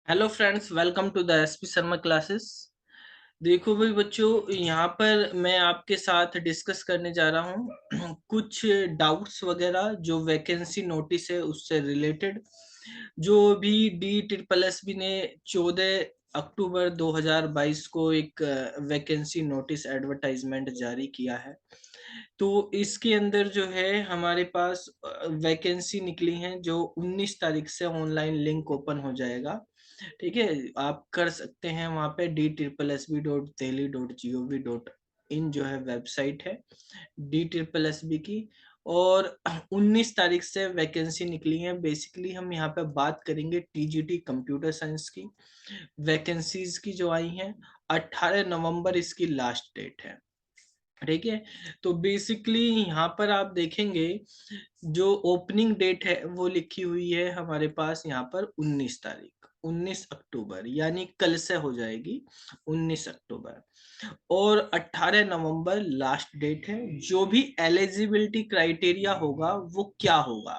Hello friends, welcome to the SP Sharma classes. देखो भाई बच्चों, यहाँ पर मैं आपके साथ डिस्कस करने जा रहा हूँ कुछ डाउट्स वगैरह जो वैकेंसी नोटिस है उससे रिलेटेड। जो भी डी ट्रिपल एस बी ने 14 अक्टूबर 2022 को एक वैकेंसी नोटिस एडवर्टाइजमेंट जारी किया है। तो इसके अंदर जो है हमारे पास वैकेंसी निकली हैं जो 19 तारीख से ऑनलाइन लिंक ओपन हो जाएगा। ठीक है, आप कर सकते हैं वहां पे d.sb.delhi.gov.in जो है वेबसाइट है D SSSB की। और 19 तारीख से वैकेंसी निकली है। बेसिकली हम यहाँ पे बात करेंगे टीजीटी कंप्यूटर साइंस की वैकेंसीज की जो आई हैं। 18 नवंबर इसकी लास्ट डेट है। ठीक है, तो बेसिकली यहाँ पर आप देखेंगे जो ओपनिंग डेट है वो लिखी हुई है हमारे पास यहाँ पर 19 तारीख, 19 अक्टूबर, यानी कल से हो जाएगी 19 अक्टूबर। और 18 नवंबर लास्ट डेट है। जो भी एलिजिबिलिटी क्राइटेरिया होगा वो क्या होगा,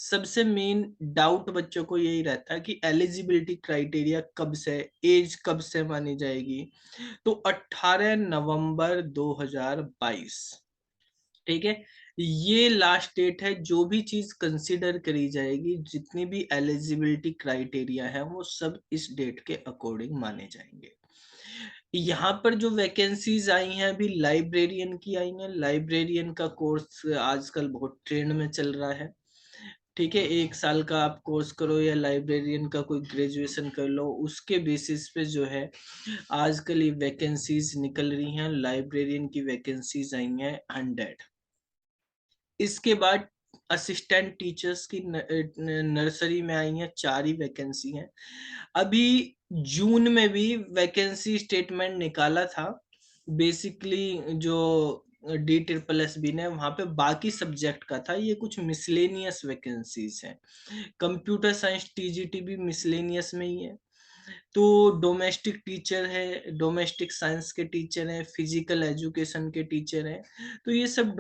सबसे मेन डाउट बच्चों को यही रहता है कि एलिजिबिलिटी क्राइटेरिया कब से, एज कब से मानी जाएगी। तो 18 नवंबर 2022, ठीक है, ये लास्ट डेट है। जो भी चीज कंसिडर करी जाएगी, जितनी भी एलिजिबिलिटी क्राइटेरिया है वो सब इस डेट के अकॉर्डिंग माने जाएंगे। यहाँ पर जो वैकेंसीज आई हैं अभी लाइब्रेरियन की आई हैं। लाइब्रेरियन का कोर्स आजकल बहुत ट्रेंड में चल रहा है। ठीक है, 1 साल का आप कोर्स करो या लाइब्रेरियन का कोई ग्रेजुएशन कर लो, उसके बेसिस पे जो है आजकल ये वैकेंसीज निकल रही हैं। लाइब्रेरियन की वैकेंसीज आई हैं 100। इसके बाद असिस्टेंट टीचर्स की नर्सरी में आई हैं 4 ही वैकेंसी हैं। अभी जून में भी वैकेंसी स्टेटमेंट निकाला था। बेसिकली जो D SSSB ने वहां पे बाकी सब्जेक्ट का था, ये कुछ मिसलेनियस वैकेंसीज हैं। कंप्यूटर साइंस टीजीटी भी मिसलेनियस में ही है। तो डोमेस्टिक टीचर है, डोमेस्टिक साइंस के टीचर हैं, फिजिकल एजुकेशन के टीचर हैं। तो ये सब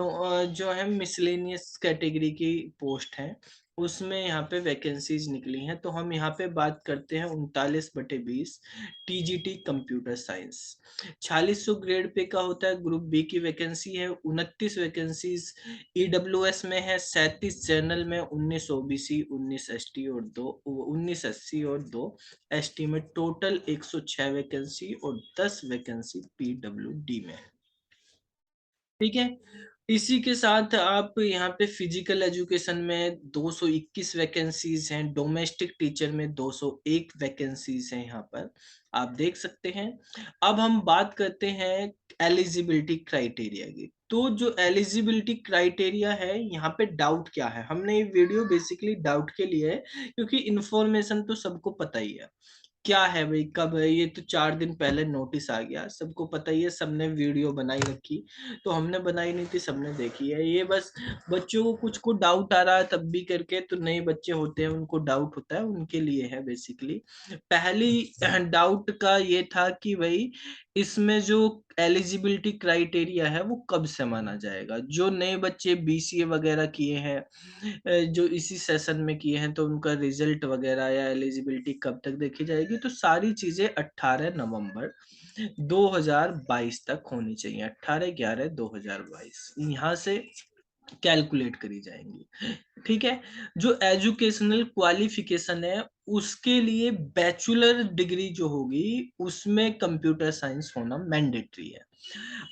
जो है मिसलेनियस कैटेगरी की पोस्ट हैं। उसमें यहाँ पे वैकेंसीज निकली हैं। तो हम यहाँ पे बात करते हैं 39/20 TGT computer science. 4600 grade pay का होता है। ग्रुप बी की वैकेंसी है 29 वैकेंसीज ईडब्ल्यूएस में है, 37 जनरल में, 19 ओबीसी, 19 एसटी और 19 एससी और 2 एसटी में। टोटल 106 वैकेंसी और 10 वैकेंसी पीडब्ल्यूडी में है। ठीक है, इसी के साथ आप यहाँ पे फिजिकल एजुकेशन में 221 वैकेंसीज हैं। डोमेस्टिक टीचर में 201 वैकेंसीज हैं। यहाँ पर आप देख सकते हैं। अब हम बात करते हैं एलिजिबिलिटी क्राइटेरिया की। तो जो एलिजिबिलिटी क्राइटेरिया है, यहाँ पे डाउट क्या है, हमने ये वीडियो बेसिकली डाउट के लिए है, क्योंकि इन्फॉर्मेशन तो सबको पता ही है क्या है भाई, कब है। ये तो 4 दिन पहले नोटिस आ गया, सबको पता ही है, सबने वीडियो बनाई रखी। तो हमने बनाई नहीं थी, सबने देखी है। ये बस बच्चों को कुछ को डाउट आ रहा है तब भी करके, तो नए बच्चे होते हैं उनको डाउट होता है, उनके लिए है बेसिकली। पहली डाउट का ये था कि भाई इसमें जो एलिजिबिलिटी क्राइटेरिया है वो कब से माना जाएगा। जो नए बच्चे बीसीए वगैरह किए हैं, जो इसी सेशन में किए हैं, तो उनका रिजल्ट वगैरह या एलिजिबिलिटी कब तक देखी जाएगी। तो सारी चीजें 18 नवंबर 2022 तक होनी चाहिए। 18/11/2022 यहाँ से कैलकुलेट करी जाएंगी। ठीक है, जो एजुकेशनल क्वालिफिकेशन है उसके लिए बैचलर डिग्री जो होगी उसमें कंप्यूटर साइंस होना मैंडेटरी है।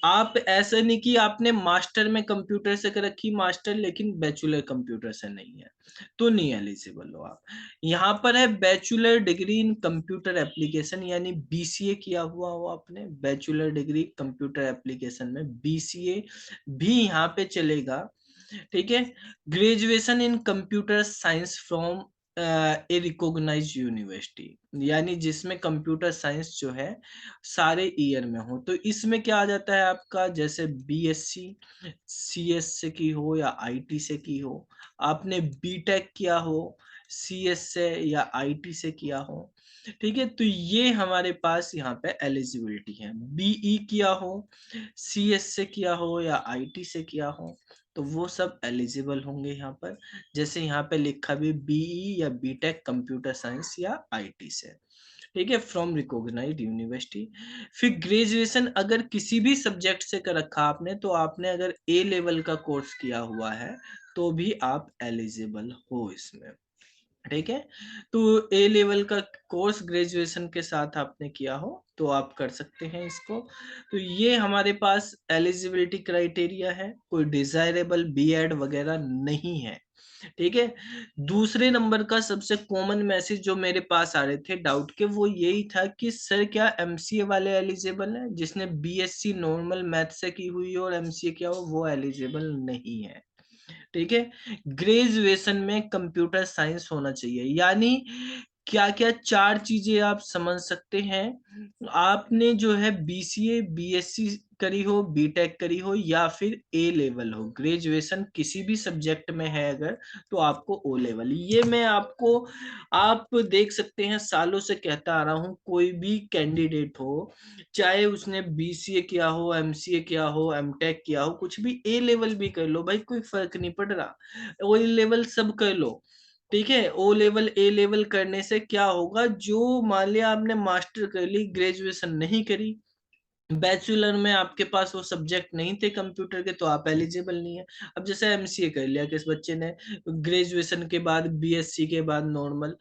आप ऐसा नहीं कि आपने मास्टर में कंप्यूटर से कर रखी मास्टर, लेकिन बैचलर कंप्यूटर से नहीं है, तो नहीं एलिजिबल हो आप। यहाँ पर है bachelor degree in computer application, यानी बीसीए किया हुआ हो आपने, बैचलर डिग्री कंप्यूटर एप्लीकेशन में बीसीए भी यहाँ पे चलेगा। ठीक है, graduation in computer science from a recognised university, यानी जिसमें कंप्यूटर साइंस जो है सारे ईयर में हो। तो इसमें क्या आ जाता है आपका, जैसे बीएससी सीएस से की हो या आईटी से की हो, आपने बीटेक किया हो सीएस से या आईटी से किया हो। ठीक है, तो ये हमारे पास यहाँ पे एलिजिबिलिटी है। बीई किया हो, सीएस से किया हो या आईटी से किया हो, तो वो सब एलिजिबल होंगे यहाँ पर। जैसे यहाँ पे लिखा भी बीई या बीटेक कंप्यूटर साइंस या आईटी से, ठीक है, फ्रॉम रिकॉग्नाइज्ड यूनिवर्सिटी। फिर ग्रेजुएशन अगर किसी भी सब्जेक्ट से कर रखा आपने, तो आपने अगर ए लेवल का कोर्स किया हुआ है तो भी आप एलिजिबल हो इसमें, ठीक है। तो ए लेवल का कोर्स ग्रेजुएशन के साथ आपने किया हो तो आप कर सकते हैं इसको। तो ये हमारे पास एलिजिबिलिटी क्राइटेरिया है, कोई डिजायरेबल बीएड वगैरह नहीं है, ठीक है। दूसरे नंबर का सबसे कॉमन मैसेज जो मेरे पास आ रहे थे डाउट के, वो यही था कि सर क्या एमसीए वाले एलिजिबल हैं, जिसने बीएससी नॉर्मल मैथ से की हुई हो और एमसीए किया हो वो एलिजिबल नहीं है, ठीक है। ग्रेजुएशन में कंप्यूटर साइंस होना चाहिए, यानी क्या क्या चार चीजें आप समझ सकते हैं। आपने जो है बीसीए बीएससी करी हो, बीटेक करी हो या फिर ए लेवल हो, ग्रेजुएशन किसी भी सब्जेक्ट में है अगर, तो आपको ओ लेवल। ये मैं आपको, आप देख सकते हैं सालों से कहता आ रहा हूं, कोई भी कैंडिडेट हो, चाहे उसने बीसीए किया हो, एमसीए किया हो, एमटेक किया हो, कुछ भी, ए लेवल भी कर लो भाई, कोई फर्क नहीं पड़ रहा, ओ लेवल सब कर लो, ठीक है। ओ लेवल ए लेवल करने से क्या होगा, जो मान लिया आपने मास्टर कर ली, ग्रेजुएशन नहीं करी, बैचलर में आपके पास वो सब्जेक्ट नहीं थे कंप्यूटर के, तो आप एलिजिबल नहीं है। अब जैसे एमसीए कर लिया किस बच्चे ने ग्रेजुएशन के बाद, बीएससी के बाद नॉर्मल,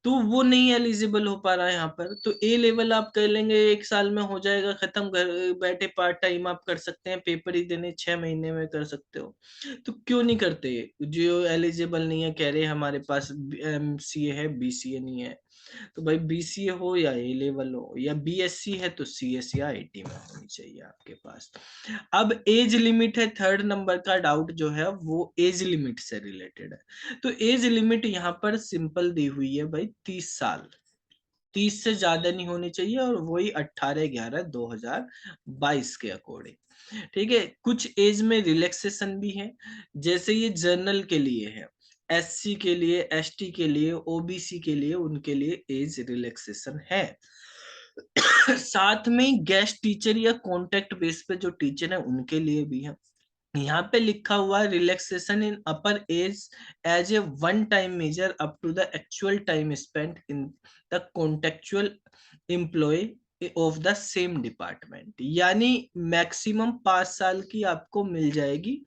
तो वो नहीं एलिजिबल हो पा रहा है यहाँ पर। तो ए लेवल आप कर लेंगे, 1 साल में हो जाएगा खत्म, घर बैठे पार्ट टाइम आप कर सकते हैं, पेपर ही देने 6 महीने में कर सकते हो। तो क्यों नहीं करते, जो एलिजिबल नहीं है कह रहे हमारे पास एमसीए है बीसीए नहीं है, तो भाई बीसीए हो या ए लेवल हो, या बीएससी है तो सीएस या आईटी में होनी चाहिए आपके पास। अब एज लिमिट है, थर्ड नंबर का डाउट जो है वो एज लिमिट से रिलेटेड है। तो एज लिमिट यहाँ पर सिंपल दी हुई है भाई, 30 साल, 30 से ज्यादा नहीं होनी चाहिए, और वही 18/11/2022 के अकॉर्डिंग, ठीक है। कुछ एज में रिलैक्सेशन भी है, जैसे ये जर्नल के लिए है, एससी के लिए, एसटी के लिए, ओबीसी के लिए, उनके लिए एज रिलैक्सेशन है। साथ में गेस्ट टीचर या कॉन्ट्रैक्ट बेस पे जो टीचर है उनके लिए भी है। यहाँ पे लिखा हुआ है relaxation in upper age as a one time measure up to the actual time spent in the contractual employ of the same department, यानी मैक्सिमम 5 साल की आपको मिल जाएगी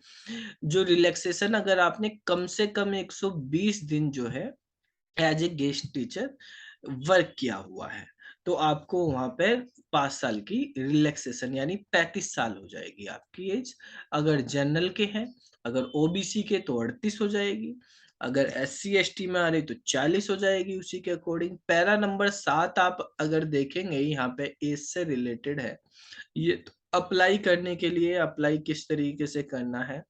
जो रिलैक्सेशन, अगर आपने कम से कम 120 दिन जो है as a guest teacher work किया हुआ है, तो आपको वहां पर 5 साल की रिलैक्सेशन, यानी 35 साल हो जाएगी आपकी एज। अगर जनरल के हैं, अगर ओबीसी के तो 38 हो जाएगी, अगर एससी एसटी में आ रही तो 40 हो जाएगी उसी के अकॉर्डिंग। पैरा नंबर 7 आप अगर देखेंगे यहाँ पे एज से रिलेटेड है, ये तो अप्लाई करने के लिए, अप्लाई किस तरीके से करना है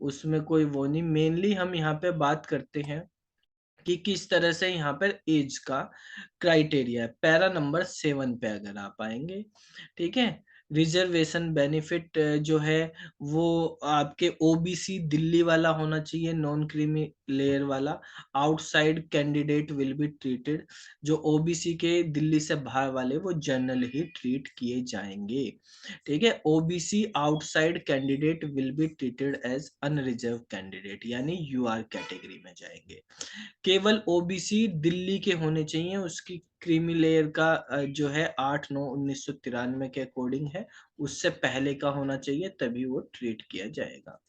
उसमें कोई वो नहीं, मेनली हम यहाँ पे बात करते हैं कि किस तरह से यहाँ पर एज का क्राइटेरिया है। पैरा नंबर 7 पे अगर आप आएंगे, ठीक है, रिजर्वेशन बेनिफिट जो है वो आपके ओबीसी दिल्ली वाला होना चाहिए, नॉन क्रीमी लेयर वाला। Outside candidate will be treated, जो ओबीसी के दिल्ली से बाहर वाले वो जनरल ही ट्रीट किए जाएंगे, ठीक है। OBC outside candidate will be treated as unreserve candidate, यानी यूआर कैटेगरी में जाएंगे। केवल ओबीसी दिल्ली के होने चाहिए, उसकी क्रीमी लेयर का जो है 8/9/1993 के अकॉर्डिंग है, उससे पहले का होना चाहिए, तभी वो ट्रीट किया जाएगा,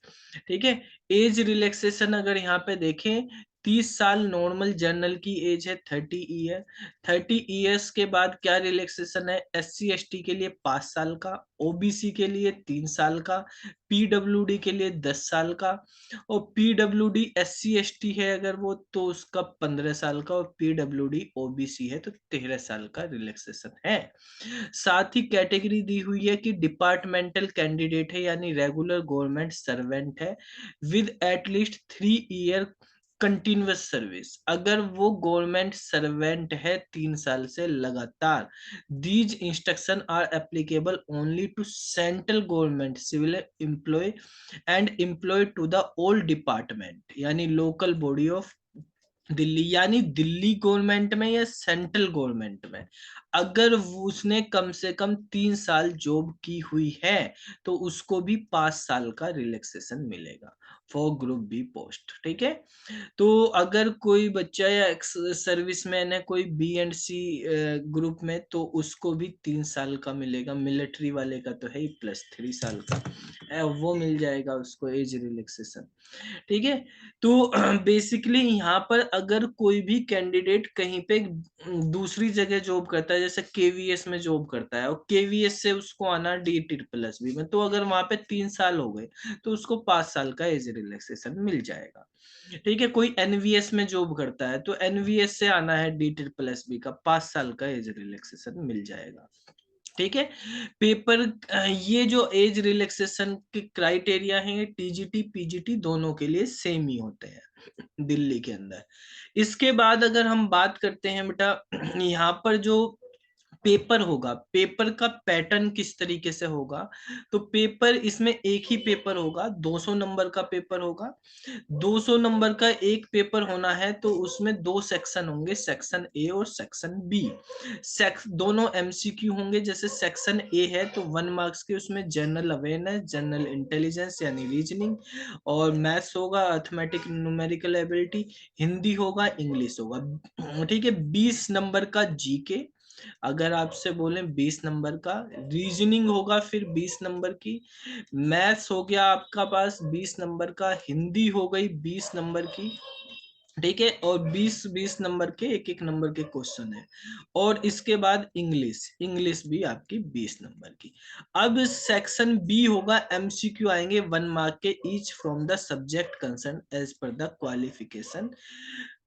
ठीक है। एज रिलैक्सेशन अगर यहाँ पे देखें, 30 साल नॉर्मल जनरल की एज है, 30 ईयर, 30 ईयर्स के बाद क्या रिलैक्सेशन है, SC ST के लिए 5 साल का, ओबीसी के लिए 3 साल का, पीडब्ल्यूडी के लिए 10 साल का, और पीडब्ल्यूडी SC ST है अगर वो, तो उसका 15 साल का, और पीडब्ल्यूडी ओबीसी है तो 13 साल का रिलैक्सेशन है। साथ ही कैटेगरी दी हुई है कि डिपार्टमेंटल कैंडिडेट है, यानी रेगुलर गवर्नमेंट सर्वेंट है, with at least 3 year continuous service, अगर वो गवर्नमेंट सर्वेंट है 3 साल से लगातार। These instruction are applicable only to central government civil employ and employ to the old department, यानी लोकल बॉडी ऑफ दिल्ली यानी दिल्ली गवर्नमेंट में या सेंट्रल गवर्नमेंट में अगर उसने कम से कम 3 साल जॉब की हुई है तो उसको भी 5 साल का रिलैक्सेशन मिलेगा फॉर ग्रुप बी पोस्ट। ठीक है, तो अगर कोई बच्चा या एक्स सर्विसमैन है कोई बी एंड सी ग्रुप में तो उसको भी 3 साल का मिलेगा। मिलिट्री वाले का तो है ही +3 साल का, वो मिल जाएगा उसको एज रिलैक्सेशन। ठीक है, तो बेसिकली यहाँ पर अगर कोई भी कैंडिडेट कहीं पे दूसरी जगह जॉब करता है, जैसे केवीएस में जॉब करता है और केवीएस से उसको आना DSSB में, तो अगर वहां पे 3 साल हो गए तो उसको 5 साल का एज रिलैक्सेशन मिल जाएगा। ठीक है, कोई एनवीएस में जॉब करता है तो एनवीएस से आना है DSSB का, 5 साल का एज रिलैक्सेशन मिल जाएगा। ठीक है, पेपर ये जो एज रिलैक्सेशन के क्राइटेरिया हैं टीजीटी पीजीटी दोनों के लिए सेम ही होते हैं दिल्ली के अंदर। इसके बाद अगर हम बात करते हैं बेटा यहाँ पर जो पेपर होगा, पेपर का पैटर्न किस तरीके से होगा, तो पेपर इसमें एक ही पेपर होगा, 200 नंबर का पेपर होगा। 200 नंबर का एक पेपर होना है तो उसमें 2 सेक्शन होंगे, सेक्शन ए और सेक्शन बी। दोनों एमसीक्यू होंगे। जैसे सेक्शन ए है तो 1 मार्क्स के, उसमें जनरल अवेयरनेस, जनरल इंटेलिजेंस यानी रीजनिंग और मैथ्स होगा, अर्थमेटिक न्यूमेरिकल एबिलिटी, हिंदी होगा, इंग्लिश होगा। ठीक है, 20 नंबर का जीके, अगर आपसे बोले 20 नंबर का रीजनिंग होगा, फिर 20 नंबर की मैथ्स हो गया आपका पास 20 नंबर का, हिंदी हो गई 20 नंबर की। ठीक है, और 20-20 नंबर के एक एक नंबर के क्वेश्चन है। और इसके बाद इंग्लिश, इंग्लिश भी आपकी 20 नंबर की। अब सेक्शन बी होगा, एमसीक्यू आएंगे 1 मार्क के, each from the subject concern as per the qualification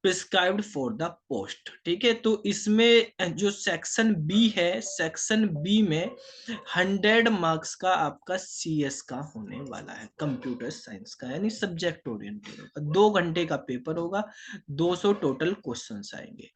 prescribed for the post. ठीक है, तो इसमें जो सेक्शन बी है, सेक्शन बी में 100 मार्क्स का आपका सीएस का होने वाला है, कंप्यूटर साइंस का, यानी सब्जेक्ट ओरिएंटेड होगा। 2 घंटे का पेपर होगा, 200 टोटल क्वेश्चंस आएंगे।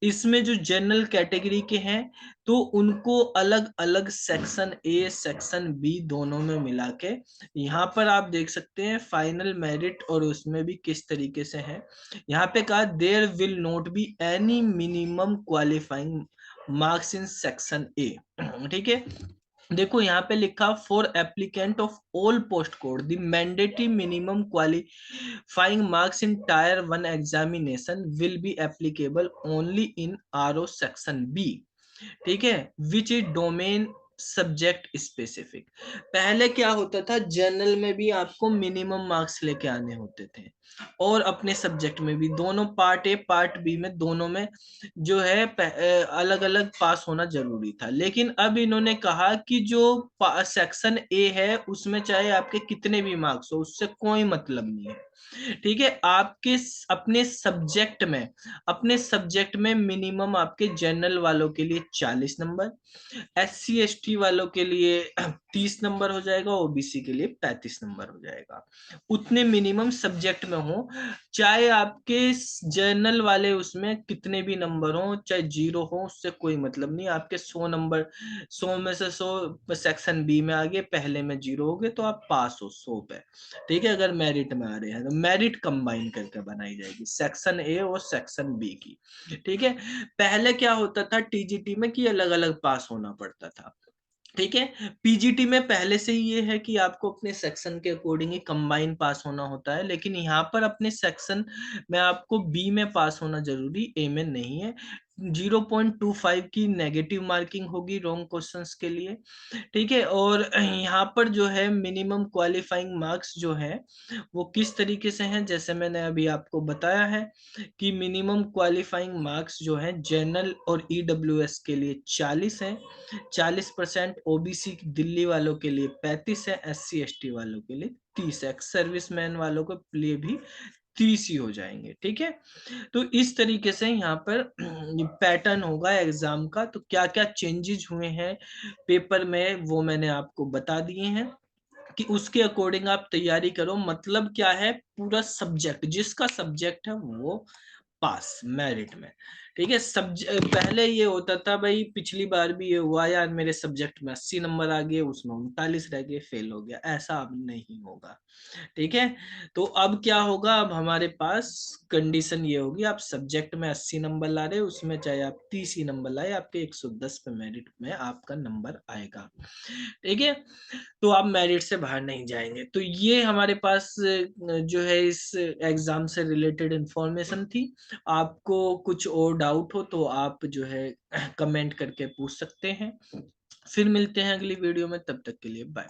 इसमें जो जनरल कैटेगरी के हैं तो उनको अलग अलग सेक्शन ए सेक्शन बी दोनों में मिला के, यहाँ पर आप देख सकते हैं फाइनल मेरिट और उसमें भी किस तरीके से है। यहाँ पे कहा there will not be any minimum qualifying marks in section A. ठीक है, देखो यहाँ पे लिखा for applicant of all post code the mandatory minimum qualifying marks in tier 1 examination will be applicable only in RO section B. ठीक है, which is domain subject specific. पहले क्या होता था, जनरल में भी आपको मिनिमम मार्क्स लेके आने होते थे और अपने सब्जेक्ट में भी, दोनों पार्ट ए पार्ट बी में दोनों में जो है अलग अलग पास होना जरूरी था। लेकिन अब इन्होंने कहा कि जो सेक्शन ए है उसमें चाहे आपके कितने भी मार्क्स हो उससे कोई मतलब नहीं है। ठीक है, आपके अपने सब्जेक्ट में मिनिमम आपके जनरल वालों के लिए 40 नंबर, SC ST वालों के लिए 30 नंबर हो जाएगा, ओबीसी के लिए 35 नंबर हो जाएगा। उतने मिनिमम सब्जेक्ट में हो, चाहे आपके जर्नल वाले उसमें कितने भी नंबर हो, चाहे 0 हो, उससे कोई मतलब नहीं। आपके 100 नंबर, 100 में से 100 सेक्शन बी में आ गए, पहले में 0 हो गए तो आप पास हो 100 पे। ठीक है, अगर मेरिट में आ रहे हैं तो मेरिट कंबाइन करके बनाई जाएगी सेक्शन ए और सेक्शन बी की। ठीक है, पहले क्या होता था टीजीटी में कि अलग अलग पास होना पड़ता था। ठीक है, पीजीटी में पहले से ही ये है कि आपको अपने सेक्शन के अकॉर्डिंग ही कंबाइन पास होना होता है, लेकिन यहाँ पर अपने सेक्शन में आपको बी में पास होना जरूरी, ए में नहीं है। 0.25 की नेगेटिव मार्किंग होगी रॉन्ग क्वेश्चंस के लिए। ठीक है, और यहाँ पर जो है मिनिमम क्वालिफाइंग मार्क्स जो है वो किस तरीके से हैं, जैसे मैंने अभी आपको बताया है कि मिनिमम क्वालिफाइंग मार्क्स जो है जनरल और ईडब्ल्यूएस के लिए 40 है, 40%, ओबीसी दिल्ली वालों के लिए 35 है, SC ST वालों के लिए 30 है, सर्विसमैन वालों के लिए भी 30 ही हो जाएंगे। ठीक है, तो इस तरीके से यहाँ पर पैटर्न होगा एग्जाम का। तो क्या क्या चेंजेस हुए हैं पेपर में वो मैंने आपको बता दिए हैं कि उसके अकॉर्डिंग आप तैयारी करो। मतलब क्या है, पूरा सब्जेक्ट जिसका सब्जेक्ट है वो पास मेरिट में। ठीक है, पहले ये होता था भाई, पिछली बार भी ये हुआ यार, मेरे सब्जेक्ट में 80 नंबर आ गए, उसमें 39 रह गए, फेल हो गया, ऐसा अब नहीं होगा। ठीक है, तो अब क्या होगा, अब हमारे पास कंडीशन ये होगी, आप सब्जेक्ट में 80 नंबर ला रहे हो, उसमें चाहे आप 30 ही नंबर लाए, आपके 110 पे मेरिट में आपका नंबर आएगा। ठीक है, तो आप मेरिट से बाहर नहीं जाएंगे। तो ये हमारे पास जो है इस एग्जाम से रिलेटेड इंफॉर्मेशन थी। आपको कुछ और डाउट हो तो आप जो है कमेंट करके पूछ सकते हैं। फिर मिलते हैं अगली वीडियो में, तब तक के लिए बाय।